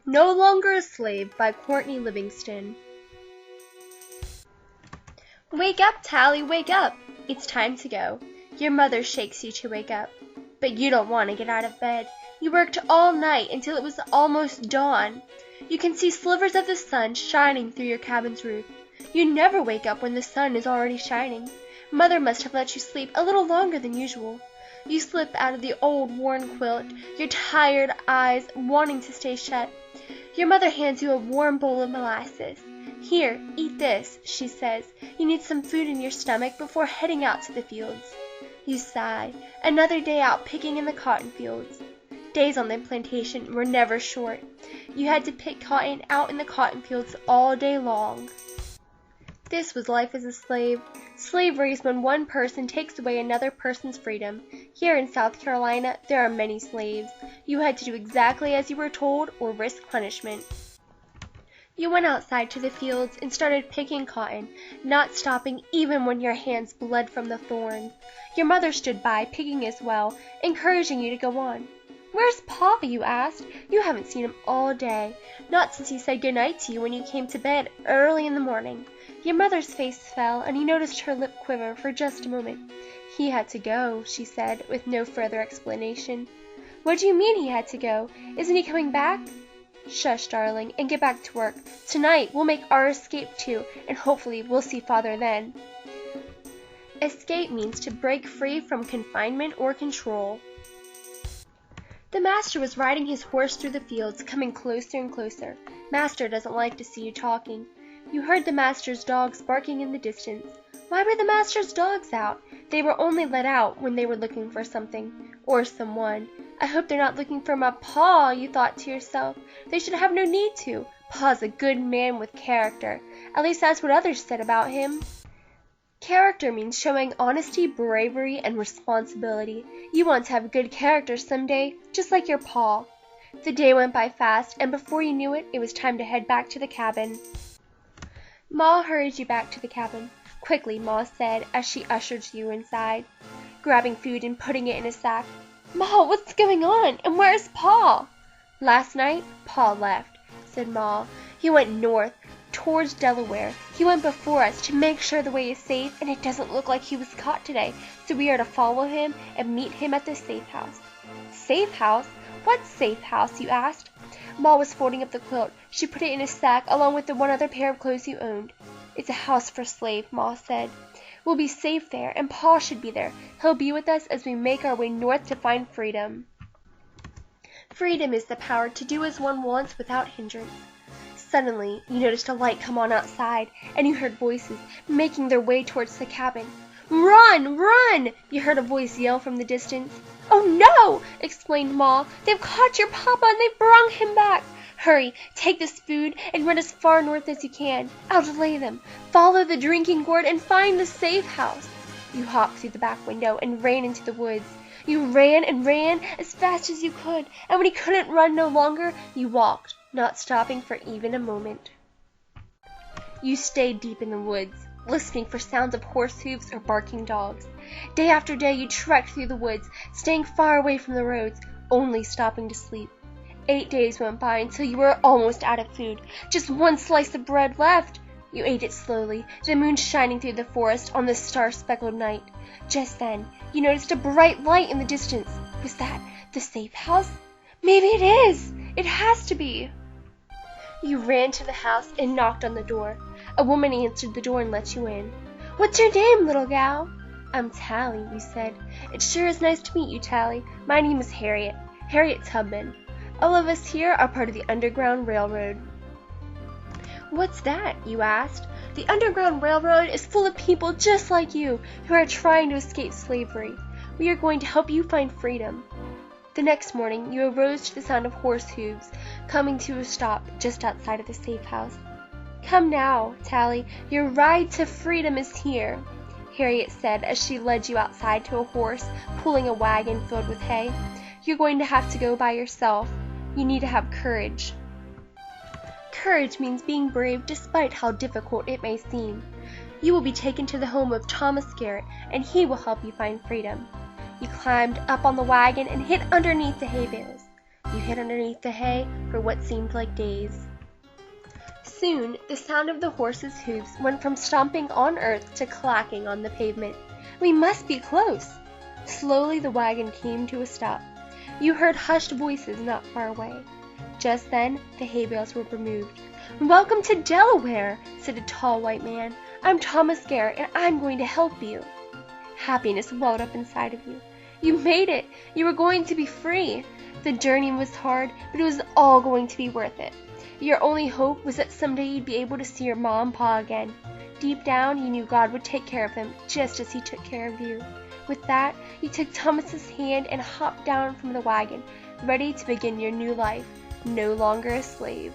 No Longer a Slave by Courtney Livingstone. Wake up, Tally, wake up! It's time to go. Your mother shakes you to wake up. But you don't want to get out of bed. You worked all night until it was almost dawn. You can see slivers of the sun shining through your cabin's roof. You never wake up when the sun is already shining. Mother must have let you sleep a little longer than usual. You slip out of the old worn quilt, your tired eyes wanting to stay shut. Your mother hands you a warm bowl of molasses. Here, eat this, she says. You need some food in your stomach before heading out to the fields. You sigh. Another day out picking in the cotton fields. Days on the plantation were never short. You had to pick cotton out in the cotton fields all day long. This was life as a slave. Slavery is when one person takes away another person's freedom. Here in South Carolina, there are many slaves. You had to do exactly as you were told or risk punishment. You went outside to the fields and started picking cotton, not stopping even when your hands bled from the thorns. Your mother stood by, picking as well, encouraging you to go on. "Where's Pa?" you asked. You haven't seen him all day, not since he said good night to you when you came to bed early in the morning. Your mother's face fell, and you noticed her lip quiver for just a moment. "He had to go," she said, with no further explanation. "What do you mean he had to go? Isn't he coming back?" "Shush, darling, and get back to work. Tonight we'll make our escape too, and hopefully we'll see Father then." Escape means to break free from confinement or control. The master was riding his horse through the fields, coming closer and closer. Master doesn't like to see you talking. You heard the master's dogs barking in the distance. Why were the master's dogs out? They were only let out when they were looking for something, or someone. "I hope they're not looking for my Pa," you thought to yourself. "They should have no need to. Pa's a good man with character. At least that's what others said about him." Character means showing honesty, bravery, and responsibility. You want to have good character someday, just like your Pa. The day went by fast, and before you knew it, it was time to head back to the cabin. Ma hurried you back to the cabin. "Quickly," Ma said, as she ushered you inside, grabbing food and putting it in a sack. "Ma, what's going on? And where's Pa?" "Last night, Pa left," said Ma. "He went north, towards Delaware. He went before us to make sure the way is safe, and it doesn't look like he was caught today, so we are to follow him and meet him at the safe house." "Safe house? What safe house?" you asked. Ma was folding up the quilt. She put it in a sack along with the one other pair of clothes you owned. "It's a house for slaves," Ma said. "We'll be safe there, and Pa should be there. He'll be with us as we make our way north to find freedom." Freedom is the power to do as one wants without hindrance. Suddenly, you noticed a light come on outside, and you heard voices making their way towards the cabin. "Run! Run!" you heard a voice yell from the distance. "Oh no!" exclaimed Ma. "They've caught your Papa and they've brought him back. Hurry, take this food and run as far north as you can. I'll delay them. Follow the drinking gourd and find the safe house." You hopped through the back window and ran into the woods. You ran and ran as fast as you could, and when you couldn't run no longer, you walked, not stopping for even a moment. You stayed deep in the woods, listening for sounds of horse hooves or barking dogs. Day after day you trekked through the woods, staying far away from the roads, only stopping to sleep. 8 days went by until you were almost out of food. Just one slice of bread left. You ate it slowly, the moon shining through the forest on this star-speckled night. Just then, you noticed a bright light in the distance. Was that the safe house? Maybe it is! It has to be! You ran to the house and knocked on the door. A woman answered the door and let you in. "What's your name, little gal?" "I'm Tally," you said. "It sure is nice to meet you, Tally. My name is Harriet Tubman. All of us here are part of the Underground Railroad." "What's that?" you asked. "The Underground Railroad is full of people just like you who are trying to escape slavery. We are going to help you find freedom." The next morning you arose to the sound of horse hooves coming to a stop just outside of the safe house. "Come now, Tally, your ride to freedom is here," Harriet said as she led you outside to a horse pulling a wagon filled with hay. "You're going to have to go by yourself. You need to have courage." Courage means being brave despite how difficult it may seem. You will be taken to the home of Thomas Garrett, and he will help you find freedom. You climbed up on the wagon and hid underneath the hay bales. You hid underneath the hay for what seemed like days. Soon, the sound of the horse's hoofs went from stomping on earth to clacking on the pavement. We must be close. Slowly the wagon came to a stop. You heard hushed voices not far away. Just then, the hay bales were removed. "Welcome to Delaware," said a tall white man. "I'm Thomas Garrett, and I'm going to help you." Happiness welled up inside of you. You made it! You were going to be free! The journey was hard, but it was all going to be worth it. Your only hope was that someday you'd be able to see your mom and pa again. Deep down, you knew God would take care of them, just as he took care of you. With that, you took Thomas's hand and hopped down from the wagon, ready to begin your new life, no longer a slave.